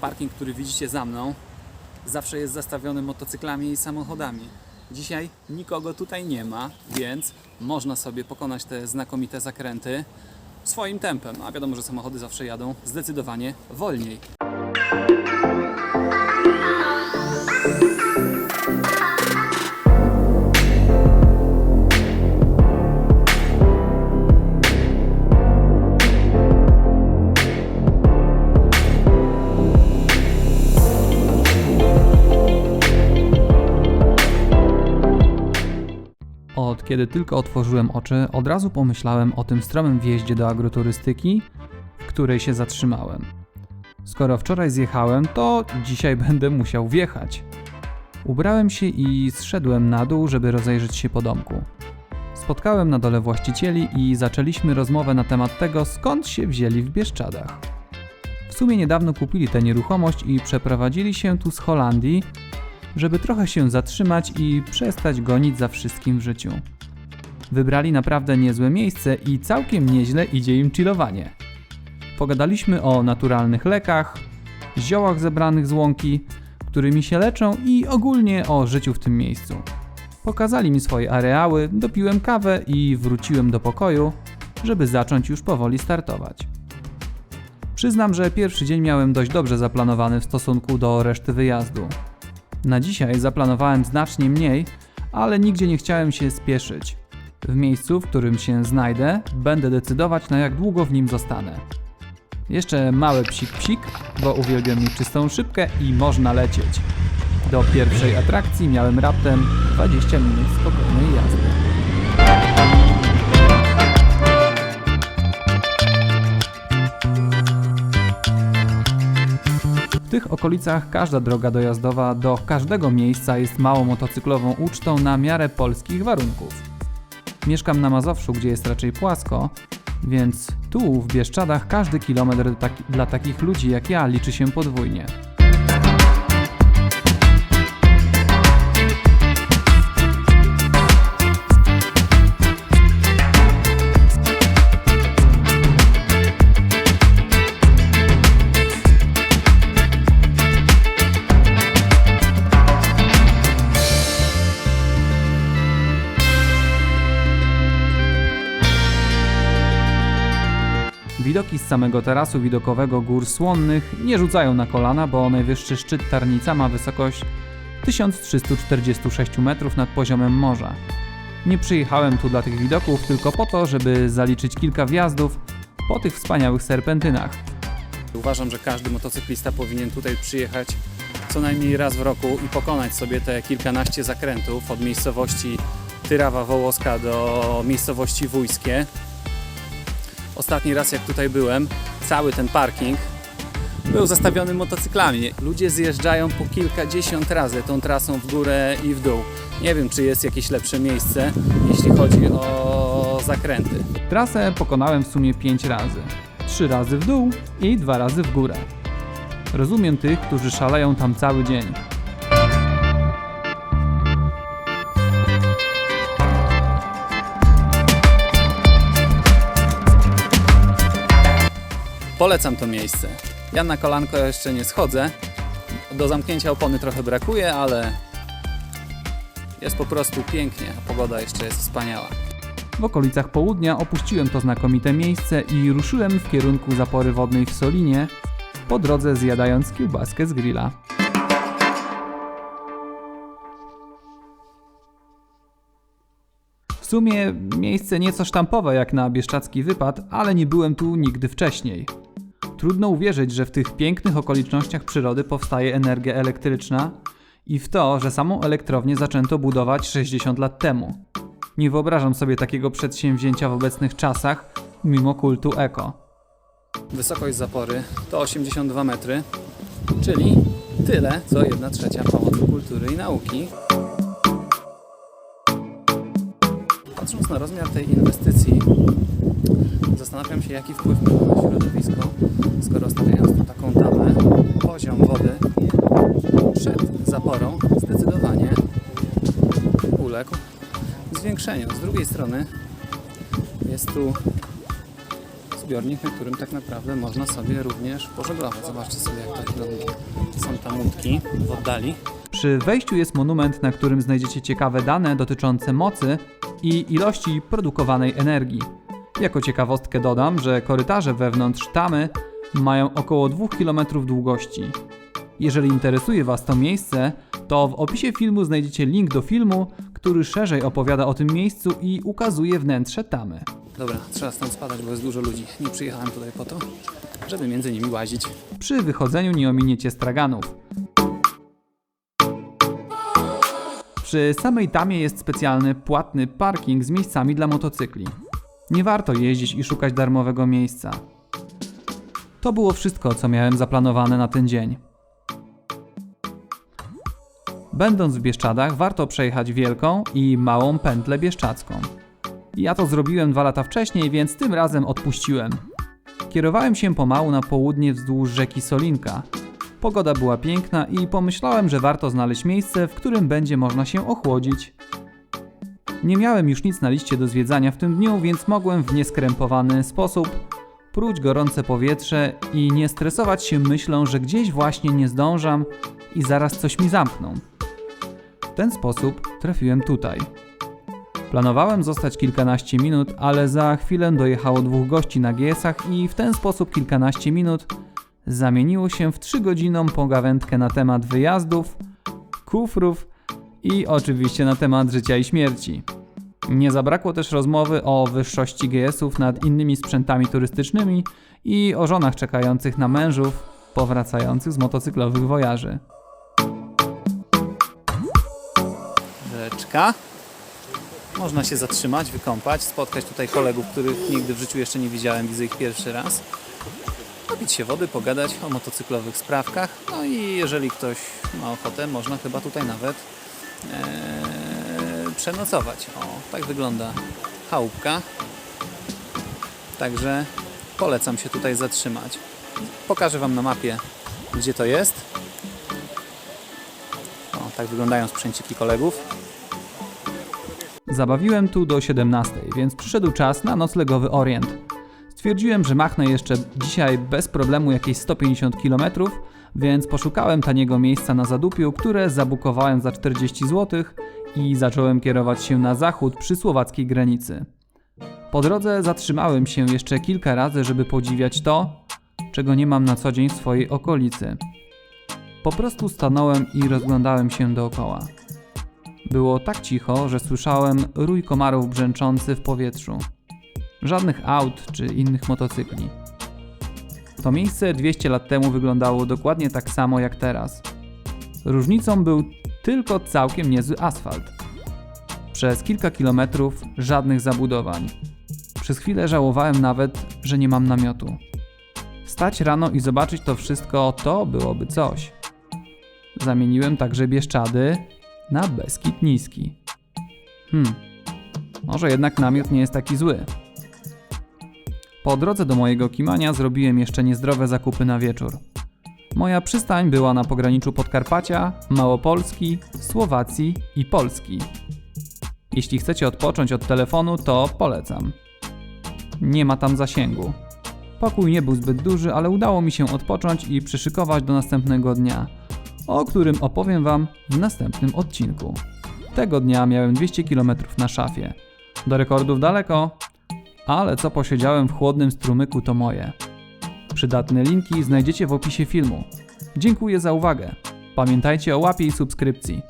Parking, który widzicie za mną, zawsze jest zastawiony motocyklami i samochodami. Dzisiaj nikogo tutaj nie ma, więc można sobie pokonać te znakomite zakręty swoim tempem. A wiadomo, że samochody zawsze jadą zdecydowanie wolniej. Kiedy tylko otworzyłem oczy, od razu pomyślałem o tym stromym wjeździe do agroturystyki, w której się zatrzymałem. Skoro wczoraj zjechałem, to dzisiaj będę musiał wjechać. Ubrałem się i zszedłem na dół, żeby rozejrzeć się po domku. Spotkałem na dole właścicieli i zaczęliśmy rozmowę na temat tego, skąd się wzięli w Bieszczadach. W sumie niedawno kupili tę nieruchomość i przeprowadzili się tu z Holandii, żeby trochę się zatrzymać i przestać gonić za wszystkim w życiu. Wybrali naprawdę niezłe miejsce i całkiem nieźle idzie im chillowanie. Pogadaliśmy o naturalnych lekach, ziołach zebranych z łąki, którymi się leczą i ogólnie o życiu w tym miejscu. Pokazali mi swoje areały, dopiłem kawę i wróciłem do pokoju, żeby zacząć już powoli startować. Przyznam, że pierwszy dzień miałem dość dobrze zaplanowany w stosunku do reszty wyjazdu. Na dzisiaj zaplanowałem znacznie mniej, ale nigdzie nie chciałem się spieszyć. W miejscu, w którym się znajdę, będę decydować, na jak długo w nim zostanę. Jeszcze mały psik, bo uwielbiam mieć czystą szybkę i można lecieć. Do pierwszej atrakcji miałem raptem 20 minut spokojnej jazdy. W tych okolicach każda droga dojazdowa do każdego miejsca jest małą motocyklową ucztą na miarę polskich warunków. Mieszkam na Mazowszu, gdzie jest raczej płasko, więc tu w Bieszczadach każdy kilometr dla takich ludzi jak ja liczy się podwójnie. Widoki z samego tarasu widokowego Gór Słonnych nie rzucają na kolana, bo najwyższy szczyt Tarnica ma wysokość 1346 metrów nad poziomem morza. Nie przyjechałem tu dla tych widoków, tylko po to, żeby zaliczyć kilka wjazdów po tych wspaniałych serpentynach. Uważam, że każdy motocyklista powinien tutaj przyjechać co najmniej raz w roku i pokonać sobie te kilkanaście zakrętów od miejscowości Tyrawa Wołoska do miejscowości Wójskie. Ostatni raz jak tutaj byłem, cały ten parking był zastawiony motocyklami. Ludzie zjeżdżają po kilkadziesiąt razy tą trasą w górę i w dół. Nie wiem, czy jest jakieś lepsze miejsce, jeśli chodzi o zakręty. Trasę pokonałem w sumie 5 razy. 3 razy w dół i 2 razy w górę. Rozumiem tych, którzy szaleją tam cały dzień. Polecam to miejsce. Ja na kolanko jeszcze nie schodzę. Do zamknięcia opony trochę brakuje, ale jest po prostu pięknie, a pogoda jeszcze jest wspaniała. W okolicach południa opuściłem to znakomite miejsce i ruszyłem w kierunku zapory wodnej w Solinie, po drodze zjadając kiełbaskę z grilla. W sumie miejsce nieco sztampowe jak na bieszczadzki wypad, ale nie byłem tu nigdy wcześniej. Trudno uwierzyć, że w tych pięknych okolicznościach przyrody powstaje energia elektryczna i w to, że samą elektrownię zaczęto budować 60 lat temu. Nie wyobrażam sobie takiego przedsięwzięcia w obecnych czasach, mimo kultu eko. Wysokość zapory to 82 metry, czyli tyle, co 1/3 Pałacu Kultury i Nauki. Patrząc na rozmiar tej inwestycji, zastanawiam się, jaki wpływ ma na środowisko, skoro stawiając tu taką tamę, poziom wody przed zaporą zdecydowanie uległ zwiększeniu. Z drugiej strony jest tu zbiornik, na którym tak naprawdę można sobie również pożeglować. Zobaczcie sobie, jak to wygląda. Są tam łódki w oddali. Przy wejściu jest monument, na którym znajdziecie ciekawe dane dotyczące mocy i ilości produkowanej energii. Jako ciekawostkę dodam, że korytarze wewnątrz tamy mają około 2 km długości. Jeżeli interesuje Was to miejsce, to w opisie filmu znajdziecie link do filmu, który szerzej opowiada o tym miejscu i ukazuje wnętrze tamy. Dobra, trzeba stąd spadać, bo jest dużo ludzi. Nie przyjechałem tutaj po to, żeby między nimi łazić. Przy wychodzeniu nie ominiecie straganów. Przy samej tamie jest specjalny płatny parking z miejscami dla motocykli. Nie warto jeździć i szukać darmowego miejsca. To było wszystko, co miałem zaplanowane na ten dzień. Będąc w Bieszczadach, warto przejechać wielką i małą pętlę bieszczadzką. Ja to zrobiłem 2 lata wcześniej, więc tym razem odpuściłem. Kierowałem się pomału na południe wzdłuż rzeki Solinka. Pogoda była piękna i pomyślałem, że warto znaleźć miejsce, w którym będzie można się ochłodzić. Nie miałem już nic na liście do zwiedzania w tym dniu, więc mogłem w nieskrępowany sposób pruć gorące powietrze i nie stresować się myślą, że gdzieś właśnie nie zdążam i zaraz coś mi zamkną. W ten sposób trafiłem tutaj. Planowałem zostać kilkanaście minut, ale za chwilę dojechało 2 gości na GS-ach i w ten sposób kilkanaście minut zamieniło się w 3-godzinną pogawędkę na temat wyjazdów, kufrów i oczywiście na temat życia i śmierci. Nie zabrakło też rozmowy o wyższości GS-ów nad innymi sprzętami turystycznymi i o żonach czekających na mężów powracających z motocyklowych wojaży. Rzeczka. Można się zatrzymać, wykąpać, spotkać tutaj kolegów, których nigdy w życiu jeszcze nie widziałem, widzę ich pierwszy raz. Napić się wody, pogadać o motocyklowych sprawkach. No i jeżeli ktoś ma ochotę, można chyba tutaj nawet przenocować. O, tak wygląda chałupka. Także polecam się tutaj zatrzymać. Pokażę Wam na mapie, gdzie to jest. O, tak wyglądają sprzęciki kolegów. Zabawiłem tu do 17, więc przyszedł czas na noclegowy orient. Stwierdziłem, że machnę jeszcze dzisiaj bez problemu jakieś 150 km, więc poszukałem taniego miejsca na Zadupiu, które zabukowałem za 40 zł i zacząłem kierować się na zachód przy słowackiej granicy. Po drodze zatrzymałem się jeszcze kilka razy, żeby podziwiać to, czego nie mam na co dzień w swojej okolicy. Po prostu stanąłem i rozglądałem się dookoła. Było tak cicho, że słyszałem rój komarów brzęczący w powietrzu. Żadnych aut czy innych motocykli. To miejsce 200 lat temu wyglądało dokładnie tak samo jak teraz. Różnicą był tylko całkiem niezły asfalt. Przez kilka kilometrów żadnych zabudowań. Przez chwilę żałowałem nawet, że nie mam namiotu. Wstać rano i zobaczyć to wszystko to byłoby coś. Zamieniłem także Bieszczady na Beskid Niski. Może jednak namiot nie jest taki zły. Po drodze do mojego Kimania zrobiłem jeszcze niezdrowe zakupy na wieczór. Moja przystań była na pograniczu Podkarpacia, Małopolski, Słowacji i Polski. Jeśli chcecie odpocząć od telefonu, to polecam. Nie ma tam zasięgu. Pokój nie był zbyt duży, ale udało mi się odpocząć i przyszykować do następnego dnia, o którym opowiem Wam w następnym odcinku. Tego dnia miałem 200 km na szafie. Do rekordów daleko, ale co posiedziałem w chłodnym strumyku to moje. Przydatne linki znajdziecie w opisie filmu. Dziękuję za uwagę. Pamiętajcie o łapie i subskrypcji.